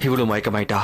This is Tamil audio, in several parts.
இவ்வளவு மயக்கமாயிட்டா?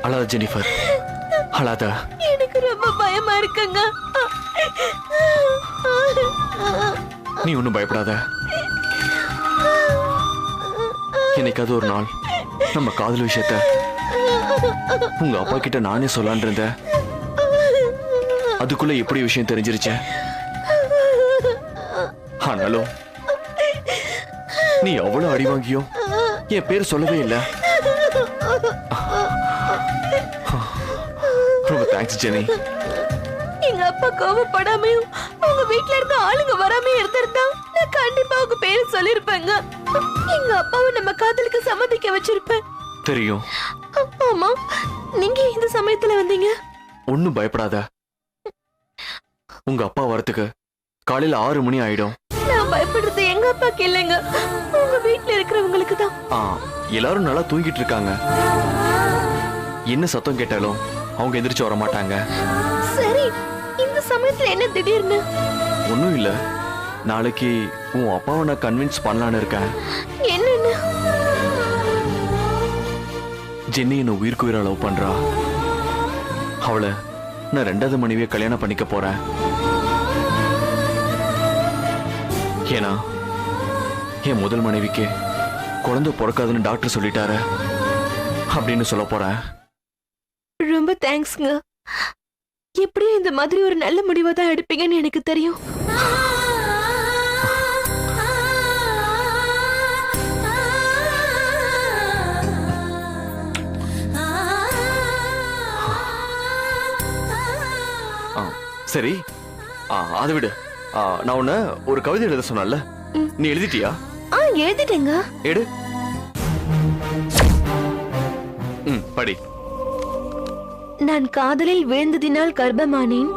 அழாத ஜெனிஃபர், அழாத. எனக்கு ரொம்ப பயமா இருக்குங்க. நீ ஒன்னும் பயப்படாத. என்னைக்காவது ஒரு நாள் நம்ம காதல் விஷயத்த உங்க அப்பா கிட்ட நானே சொல்லான் இருந்தேன். அதுக்குள்ள எப்படி விஷயம் தெரிஞ்சிருச்ச. ஆனாலும் நீ அவ்வளவு அடி வாங்கியும் என் பேர் சொல்லவே இல்லை. ரொம்ப தேங்க்ஸ் ஜெனி. எங்க அப்பா கோவப்படாமையும் உங்க வீட்ல இருந்த ஆளுங்க வராம இருந்திருந்தா நான் கண்டிப்பா உங்க பேரை சொல்லிருப்பேங்க. எங்க அப்பாவை நம்ம காதலுக்கு சம்மதிக்க வச்சிருப்பேன். தெரியும். ஆமா, நீங்க இந்த சமயத்துல வந்தீங்க? ஒன்னும் பயப்படாத. உங்க அப்பா வரத்துக்கு காலையில 6 மணி ஆயிடும். நான் பயப்படுறது எங்க அப்பாக்கு இல்லைங்க, உங்க வீட்ல இருக்கிறவங்களுக்கு தான். எல்லாரும் நல்லா தூங்கிட்டு இருக்காங்க. என்ன சத்தம் கேட்டாலும் அவங்க எந்திரிச்சு வர மாட்டாங்க. சரி, இந்த சமயத்துல என்ன திடீர்னு? ஒண்ணும் இல்ல, நாளைக்கு உன் அப்பாவை நான் கன்வின்ஸ் பண்ணலான்னு இருக்கேன். என்னன்னு? ஜென்னி என்ன உயிருக்கு உயிரா லவ் பண்றா. அவளை நான் 2வது மனைவியை கல்யாணம் பண்ணிக்க போறேன். ஏன்னா என் முதல் மனைவிக்கு குழந்தை பிறக்காதுன்னு டாக்டர் சொல்லிட்டாரு அப்படின்னு சொல்ல போறேன். ரொம்ப தேங்க்ஸ்ங்க. எப்படியும் இந்த மாதிரி ஒரு நல்ல முடிவை தான் எடுப்பீங்கன்னு எனக்கு தெரியும். சரி, அதை விடு. நான் உன்ன ஒரு கவிதை எழுத சொன்னல, நீ எழுதிட்டியா? எழுதிட்டேங்க. எடு. படி. நான் காதலில் வீழ்ந்ததினால் கர்ப்பமானேன்.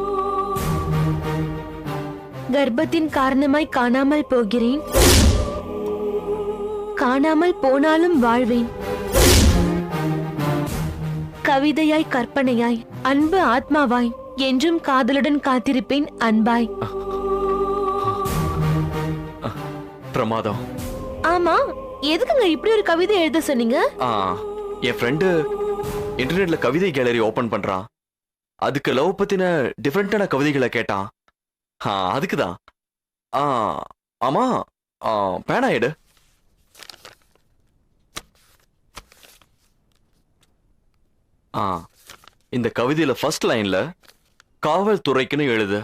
கர்ப்பத்தின் காரணமாய் காணாமல் போகிறேன். காணாமல் போனாலும் வாழ்வேன். கவிதையாய் கற்பனையாய் அன்பு ஆத்மாவாய் என்றும் காதலுடன் காத்திருப்பேன் அன்பாய். பிரமாதம். ஆமா, எதுக்குங்க இப்படி ஒரு கவிதை எழுத சொன்னீங்க? என் ஃப்ரெண்டு இன்டர்நெட்ல கவிதை கேலரி ஓபன் பண்றான். அதுக்கு லவ் பத்தின டிஃபரெண்டான கவிதைகளை கேட்டான். அதுக்குதான். ஆமா, பேனா எடு. இந்த கவிதையில ஃபர்ஸ்ட் லைன்ல காவல்துறைக்குன்னு எழுது.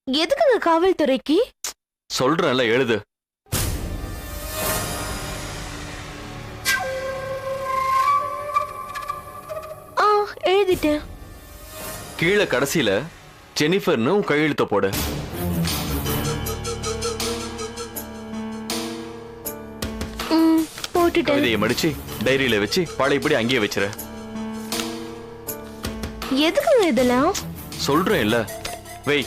எதுக்குங்க காவல்துறைக்கு? சொல்றேன்ல, எழுது. எழுதிட்டேன். கீழே கடைசியில ஜெனிஃபர்னு கையெழுத்த போடு. போட்டுட்டேன். கவிதையை மடிச்சு டைரியில வச்சு பழையபடி அங்கேயே வச்சிரு. எதுக்குங்க இதெல்லாம்? சொல்றேன்ல, வை.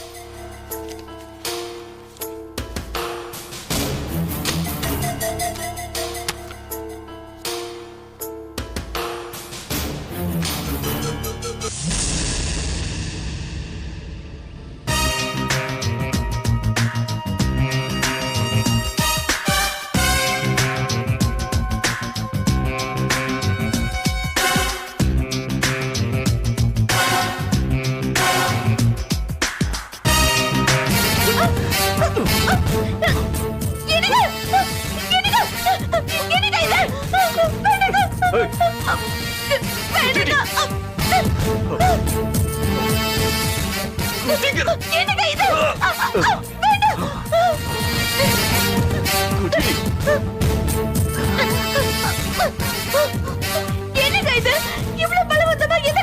என்னங்க இது? இவ்வளவு பலவந்தமா என்ன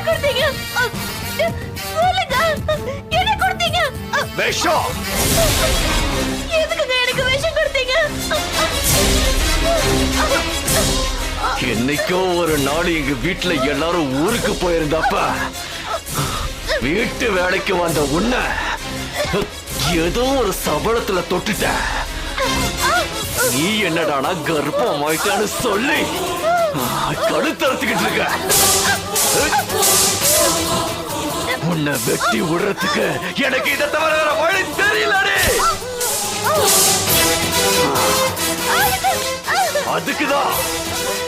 விஷம். எதுக்குங்க எனக்கு விஷம் கொடுத்தீங்க? என்னைக்கோ ஒரு நாள் எங்க வீட்டுல எல்லாரும் ஊருக்கு போயிருந்தப்ப வீட்டு வேலைக்கு வந்த உன்னை ஏதோ ஒரு சபலத்துல தொட்டுட்ட. நீ என்னடானா கர்ப்பம் ஆயிட்டான்னு சொல்லி கழுத்தறுத்துக்கிட்டு இருக்க. உன்னை வெட்டி விடுறதுக்கு எனக்கு இதை தவிர வேற வழி தெரியலடே. அதுக்குதான்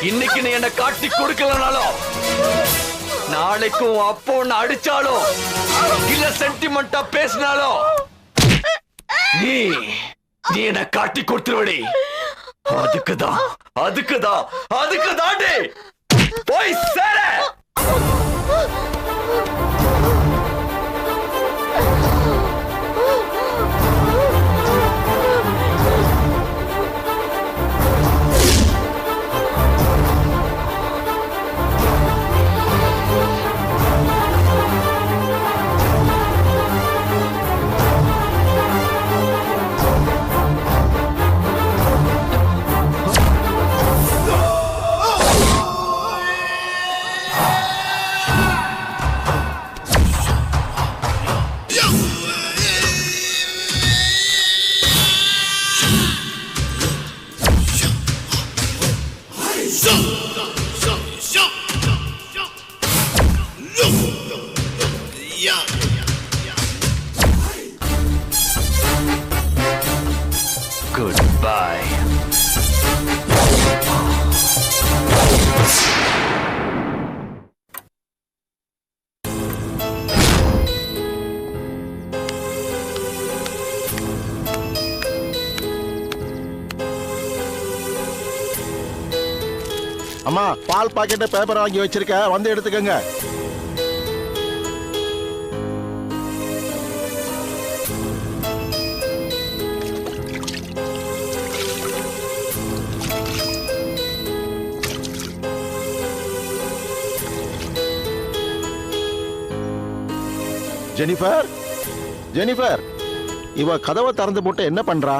இன்னைக்கு நீ என்ன காட்டி கொடுக்கலனாலும் நாளைக்கும் அப்போ ஒன்னு அடிச்சாலும் இல்ல சென்டிமெண்டா பேசினாலும் நீ நீ என்ன காட்டி கொடுத்துருவடி. அதுக்குதான் அதுக்குதான் அதுக்குதான் போய் சேர. Goodbye. அம்மா, பால் பாக்கெட் பேப்பர் வாங்கி வச்சிருக்க, வந்து எடுத்துக்கங்க. ஜெனிஃபர், ஜெனிஃபர், இவ கதவை திறந்து போட்டு என்ன பண்றா?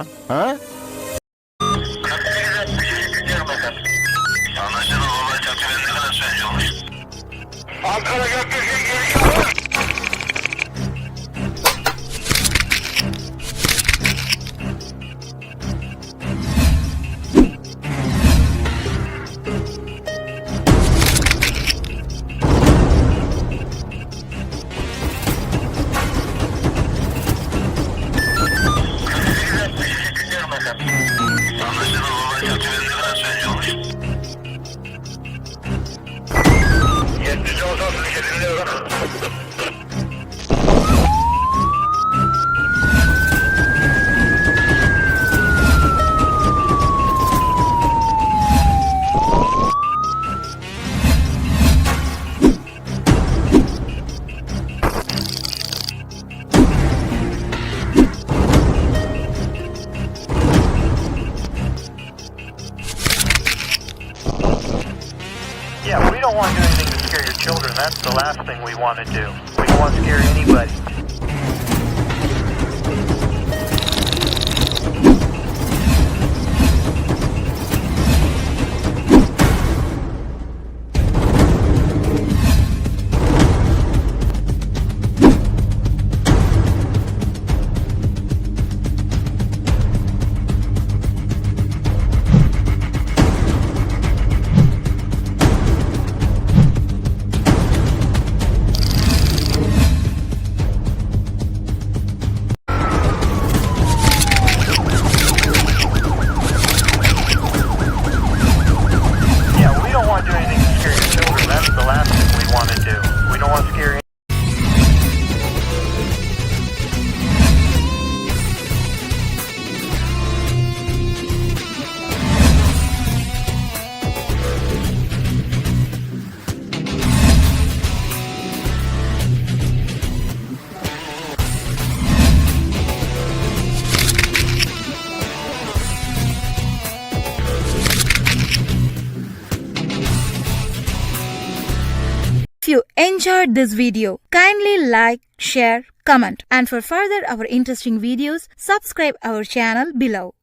Yeah, we don't want to do anything to scare your children. That's the last thing we want to do. We don't want to scare anybody. If you enjoyed this video, kindly like, share, comment, and for further our interesting videos, subscribe our channel below.